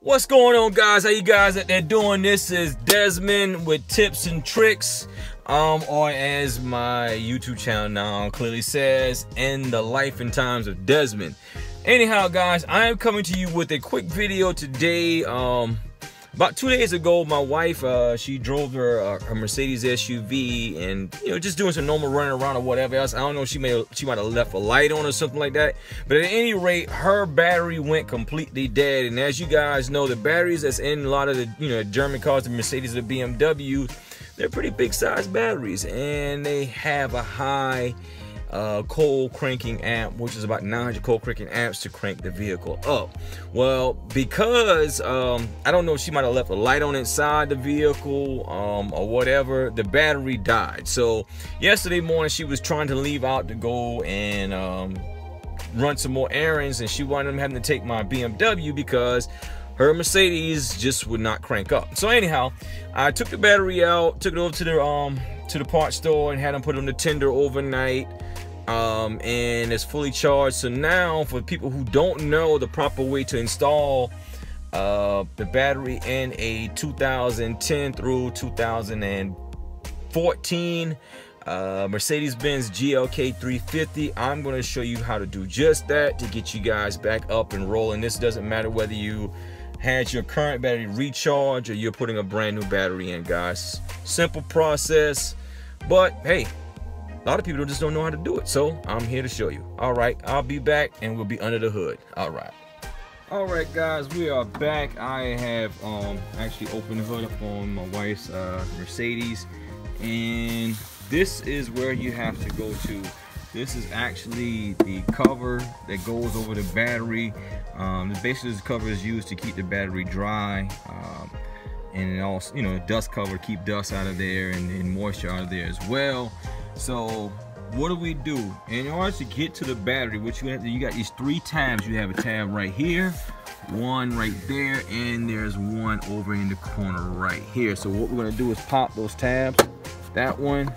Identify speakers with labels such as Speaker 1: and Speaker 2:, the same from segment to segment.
Speaker 1: What's going on, guys? How you guys out there doing? This is Desmond with tips and tricks, or as my YouTube channel now clearly says, in the life and times of Desmond. Anyhow, guys, I am coming to you with a quick video today. About 2 days ago, my wife, she drove her Mercedes SUV, and just doing some normal running around or whatever else. I don't know, she might have left a light on or something like that. But at any rate, her battery went completely dead. And as you guys know, the batteries that's in a lot of the German cars, the Mercedes, the BMW, they're pretty big size batteries, and they have a high cold cranking amp, which is about 900 cold cranking amps to crank the vehicle up. Well, because I don't know, she might have left a light on inside the vehicle or whatever, the battery died. So yesterday morning she was trying to leave out to go and run some more errands, and she wound up having to take my BMW because her Mercedes just would not crank up. So anyhow, I took the battery out, took it over to the parts store, and had them put it on the tender overnight. And it's fully charged. So now, for people who don't know the proper way to install the battery in a 2010 through 2014 Mercedes-Benz GLK 350, I'm going to show you how to do just that to get you guys back up and rolling. This doesn't matter whether you had your current battery recharged or you're putting a brand new battery in, guys. Simple process, but hey, a lot of people just don't know how to do it, so I'm here to show you. All right, I'll be back and we'll be under the hood. All right, guys, we are back. I have actually opened the hood up on my wife's Mercedes, and this is where you have to go to. This is actually the cover that goes over the battery. Basically, this cover is used to keep the battery dry, and it also, dust cover, keep dust out of there and moisture out of there as well. So what do? In order to get to the battery, what you have to, you got these 3 tabs. You have a tab right here, one right there, and there's one over in the corner right here. So what we're gonna do is pop those tabs. That one,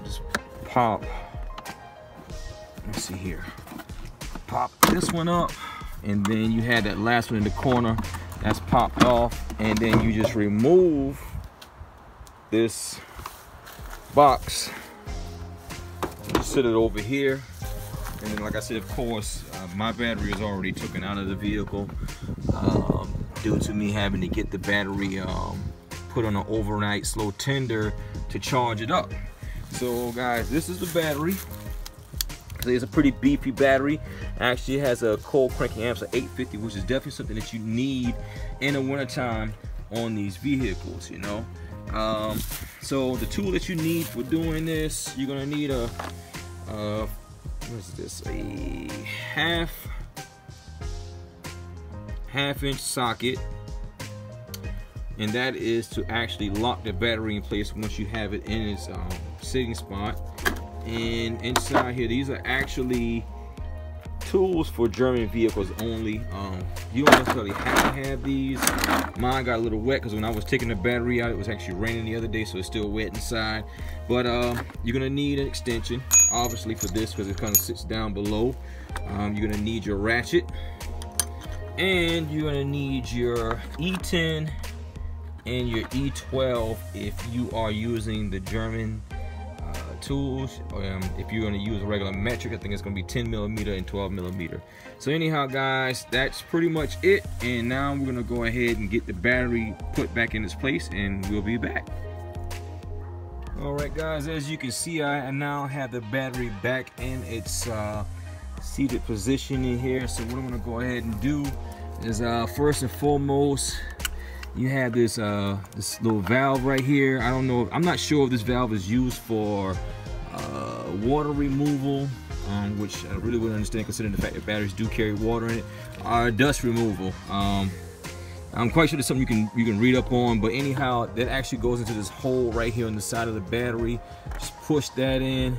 Speaker 1: just pop. Let's see here. Pop this one up, and then you had that last one in the corner. That's popped off, and then you just remove this box, just sit it over here, and then, like I said, of course, my battery is already taken out of the vehicle due to me having to get the battery put on an overnight slow tender to charge it up. So guys, this is the battery. It's a pretty beefy battery. Actually, it has a cold cranking amps of 850, which is definitely something that you need in the wintertime on these vehicles, so the tool that you need for doing this, you're gonna need a what is this, a half inch socket, and that is to actually lock the battery in place once you have it in its sitting spot. And inside here, these are actually tools for German vehicles only. You don't necessarily have to have these. Mine got a little wet because when I was taking the battery out, it was actually raining the other day, so it's still wet inside. But you're gonna need an extension, obviously, for this, because it kind of sits down below. You're gonna need your ratchet, and you're gonna need your E10 and your E12 if you are using the German tools. If you're going to use a regular metric, I think it's going to be 10mm and 12mm. So anyhow, guys, that's pretty much it. And now we're going to go ahead and get the battery put back in its place, and we'll be back. Alright, guys, as you can see, I now have the battery back in its seated position in here. So what I'm going to go ahead and do is first and foremost, you have this this little valve right here. I don't know, I'm not sure if this valve is used for water removal, which I really wouldn't understand considering the fact that batteries do carry water in it, or dust removal. I'm quite sure there's something you can read up on, but anyhow, that actually goes into this hole right here on the side of the battery. Just push that in.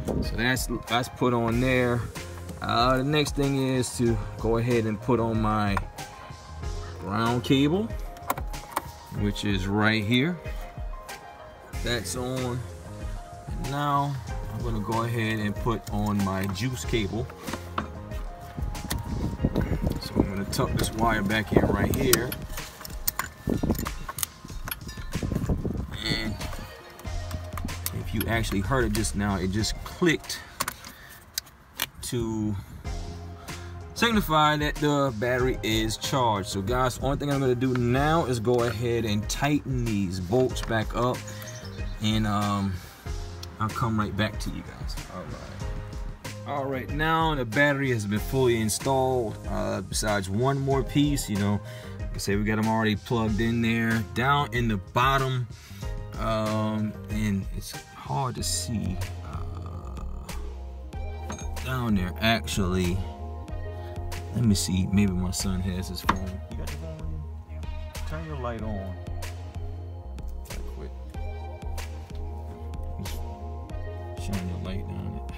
Speaker 1: So that's put on there. The next thing is to go ahead and put on my ground cable, which is right here. That's on. And now I'm going to go ahead and put on my juice cable. So I'm going to tuck this wire back in right here. And if you actually heard it just now, it just clicked to signify that the battery is charged. So guys, the only thing I'm going to do now is go ahead and tighten these bolts back up, and I'll come right back to you guys. All right, now the battery has been fully installed, besides one more piece. You know, like I say, we got them already plugged in there. Down in the bottom, and it's hard to see down there actually. Let me see, maybe my son has his phone. You got your phone on you? Yeah. Turn your light on. Right quick. Just shine your light on it.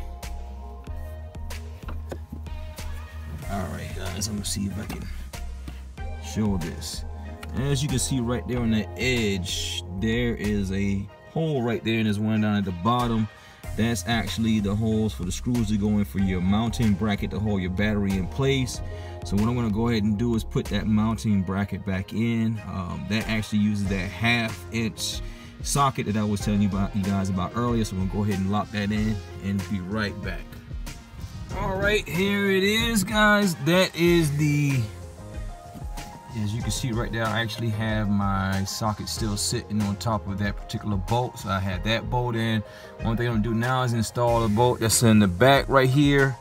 Speaker 1: Alright guys, I'm gonna see if I can show this. As you can see right there on the edge, there is a hole right there, and there's one down at the bottom. That's actually the holes for the screws to go in for your mounting bracket to hold your battery in place. So what I'm going to go ahead and do is put that mounting bracket back in. That actually uses that 1/2" socket that I was telling you guys about earlier. So I'm going to go ahead and lock that in and be right back. All right, here it is, guys. That is the, as you can see right there, I actually have my socket still sitting on top of that particular bolt. So I had that bolt in. One thing I'm gonna do now is install the bolt that's in the back right here.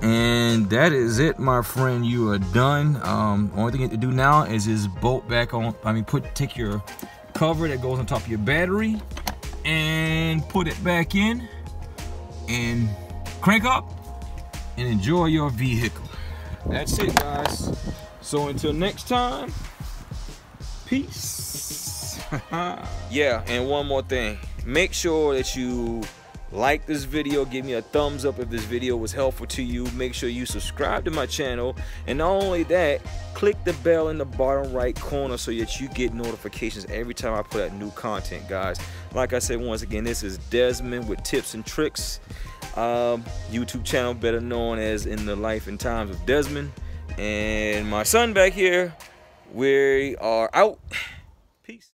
Speaker 1: And that is it, my friend. You are done. Only thing you have to do now is just bolt back on, take your cover that goes on top of your battery and put it back in and crank up and enjoy your vehicle. That's it, guys. So until next time, peace. Yeah, and one more thing. Make sure that you like this video. Give me a thumbs up if this video was helpful to you. Make sure you subscribe to my channel. And not only that, click the bell in the bottom right corner so that you get notifications every time I put out new content, guys. Like I said, once again, this is Desmond with Tips and Tricks. YouTube channel better known as In the Life and Times of Desmond. And my son back here, we are out. Peace.